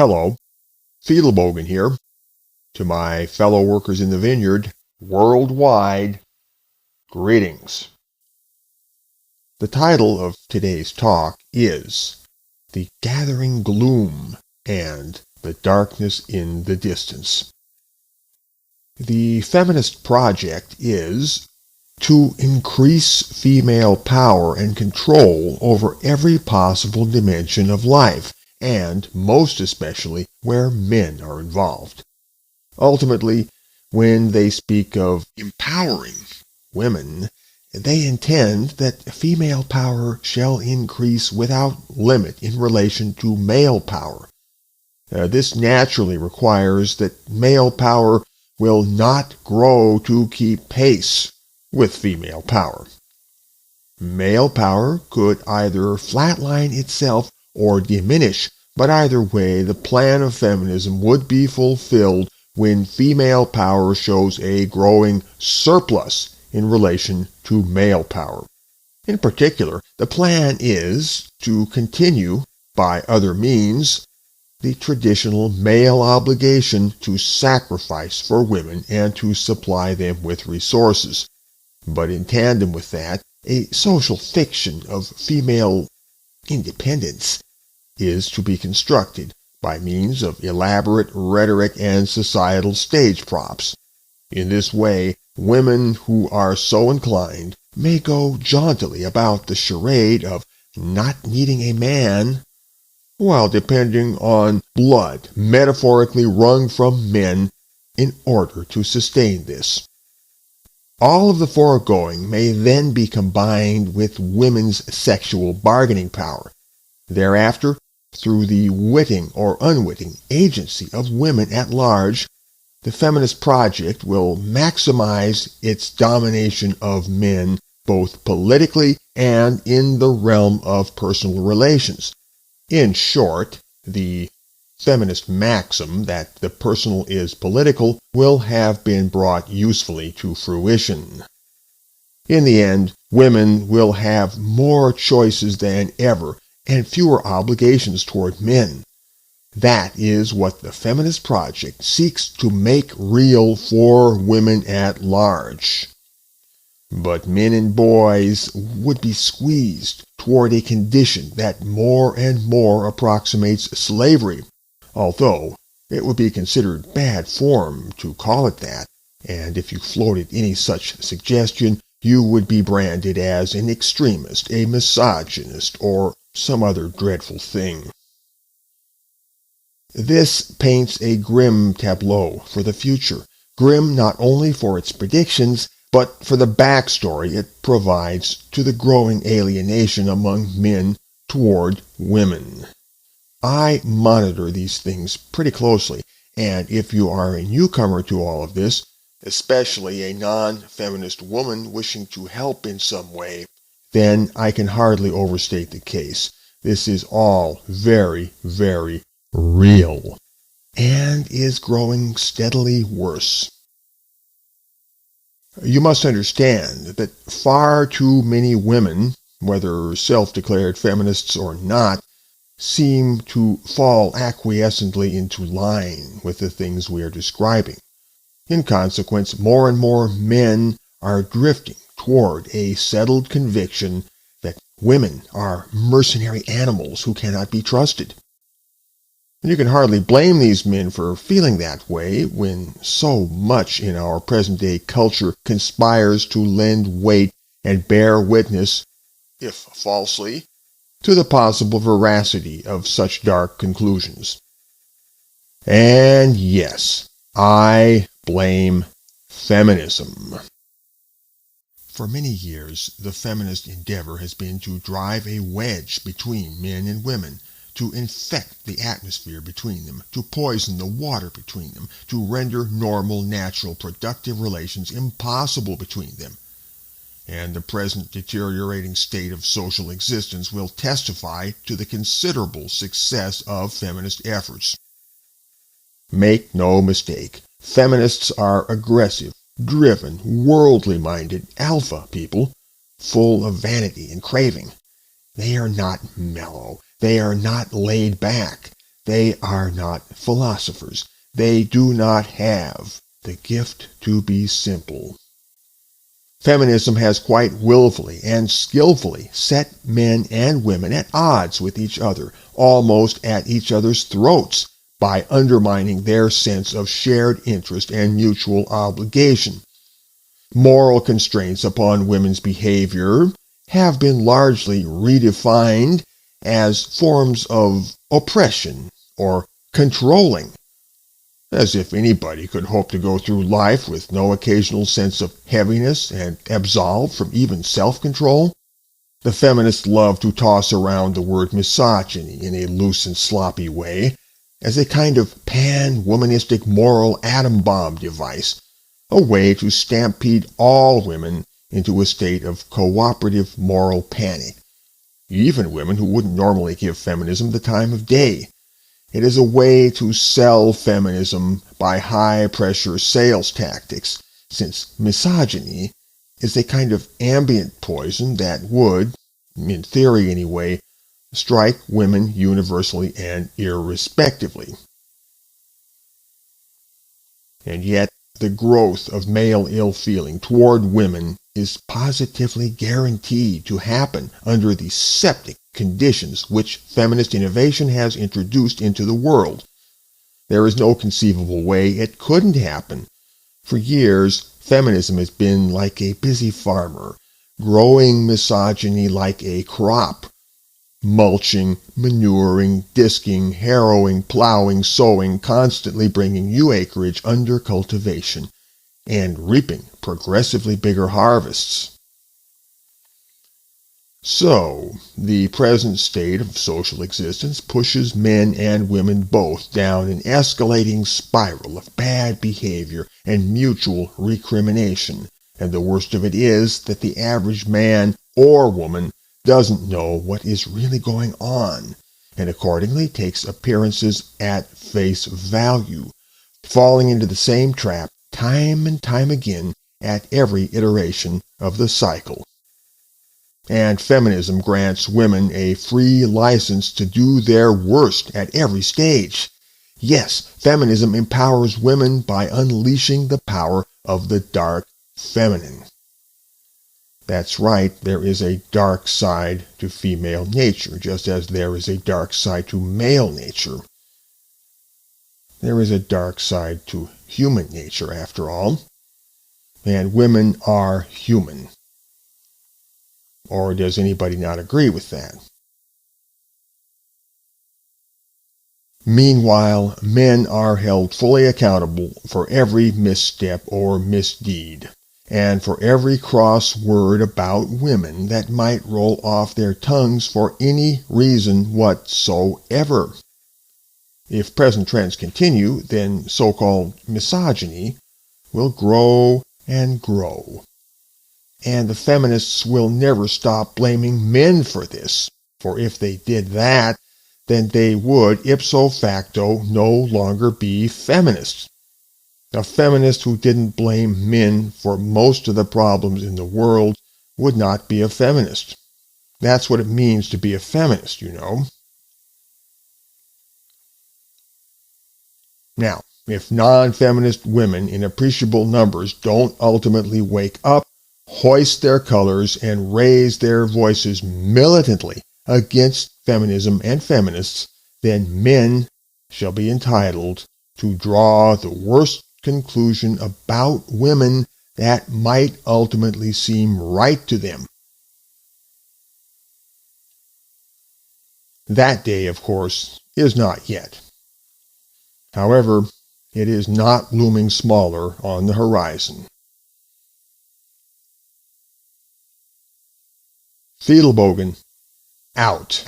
Hello, Fiedelbogen here. To my fellow workers in the vineyard, worldwide, greetings. The title of today's talk is The Gathering Gloom and the Darkness in the Distance. The feminist project is to increase female power and control over every possible dimension of life, and most especially where men are involved. Ultimately, when they speak of empowering women, they intend that female power shall increase without limit in relation to male power. This naturally requires that male power will not grow to keep pace with female power. Male power could either flatline itself or diminish, but either way, the plan of feminism would be fulfilled when female power shows a growing surplus in relation to male power. In particular, the plan is to continue, by other means, the traditional male obligation to sacrifice for women and to supply them with resources. But in tandem with that, a social fiction of female independence is to be constructed by means of elaborate rhetoric and societal stage props. In this way, women who are so inclined may go jauntily about the charade of not needing a man while depending on blood metaphorically wrung from men in order to sustain this. All of the foregoing may then be combined with women's sexual bargaining power. Thereafter, through the witting or unwitting agency of women at large, the feminist project will maximize its domination of men both politically and in the realm of personal relations. In short, the feminist maxim that the personal is political will have been brought usefully to fruition. In the end, women will have more choices than ever and fewer obligations toward men. That is what the feminist project seeks to make real for women at large. But men and boys would be squeezed toward a condition that more and more approximates slavery, although it would be considered bad form to call it that, and if you floated any such suggestion, you would be branded as an extremist, a misogynist, or some other dreadful thing. This paints a grim tableau for the future, grim not only for its predictions, but for the backstory it provides to the growing alienation among men toward women. I monitor these things pretty closely, and if you are a newcomer to all of this, especially a non-feminist woman wishing to help in some way, then I can hardly overstate the case. This is all very, very real, and is growing steadily worse. You must understand that far too many women, whether self-declared feminists or not, seem to fall acquiescently into line with the things we are describing. In consequence, more and more men are drifting toward a settled conviction that women are mercenary animals who cannot be trusted. You can hardly blame these men for feeling that way when so much in our present-day culture conspires to lend weight and bear witness, if falsely, to the possible veracity of such dark conclusions. And yes, I blame feminism. For many years, the feminist endeavor has been to drive a wedge between men and women, to infect the atmosphere between them, to poison the water between them, to render normal, natural, productive relations impossible between them. And the present deteriorating state of social existence will testify to the considerable success of feminist efforts. Make no mistake, feminists are aggressive, driven, worldly-minded alpha people, full of vanity and craving. They are not mellow. They are not laid back. They are not philosophers. They do not have the gift to be simple. Feminism has quite willfully and skillfully set men and women at odds with each other, almost at each other's throats, by undermining their sense of shared interest and mutual obligation. Moral constraints upon women's behavior have been largely redefined as forms of oppression or controlling, as if anybody could hope to go through life with no occasional sense of heaviness and absolved from even self-control. The feminists love to toss around the word misogyny in a loose and sloppy way as a kind of pan-womanistic moral atom bomb device, a way to stampede all women into a state of cooperative moral panic, even women who wouldn't normally give feminism the time of day. It is a way to sell feminism by high-pressure sales tactics, since misogyny is a kind of ambient poison that would, in theory anyway, strike women universally and irrespectively. And yet, the growth of male ill-feeling toward women is positively guaranteed to happen under the septic conditions which feminist innovation has introduced into the world. There is no conceivable way it couldn't happen. For years, feminism has been like a busy farmer, growing misogyny like a crop, mulching, manuring, disking, harrowing, plowing, sowing, constantly bringing new acreage under cultivation, and reaping progressively bigger harvests. So, the present state of social existence pushes men and women both down an escalating spiral of bad behavior and mutual recrimination, and the worst of it is that the average man or woman doesn't know what is really going on, and accordingly takes appearances at face value, falling into the same trap time and time again at every iteration of the cycle. And feminism grants women a free license to do their worst at every stage. Yes, feminism empowers women by unleashing the power of the dark feminine. That's right, there is a dark side to female nature, just as there is a dark side to male nature. There is a dark side to human nature, after all. And women are human. Or does anybody not agree with that? Meanwhile, men are held fully accountable for every misstep or misdeed, and for every cross word about women that might roll off their tongues for any reason whatsoever. If present trends continue, then so-called misogyny will grow and grow. And the feminists will never stop blaming men for this, for if they did that, then they would, ipso facto, no longer be feminists. A feminist who didn't blame men for most of the problems in the world would not be a feminist. That's what it means to be a feminist, you know. Now, if non-feminist women in appreciable numbers don't ultimately wake up, hoist their colors, and raise their voices militantly against feminism and feminists, then men shall be entitled to draw the worst conclusion about women that might ultimately seem right to them. That day, of course, is not yet. However, it is not looming smaller on the horizon. Fiedelbogen, out.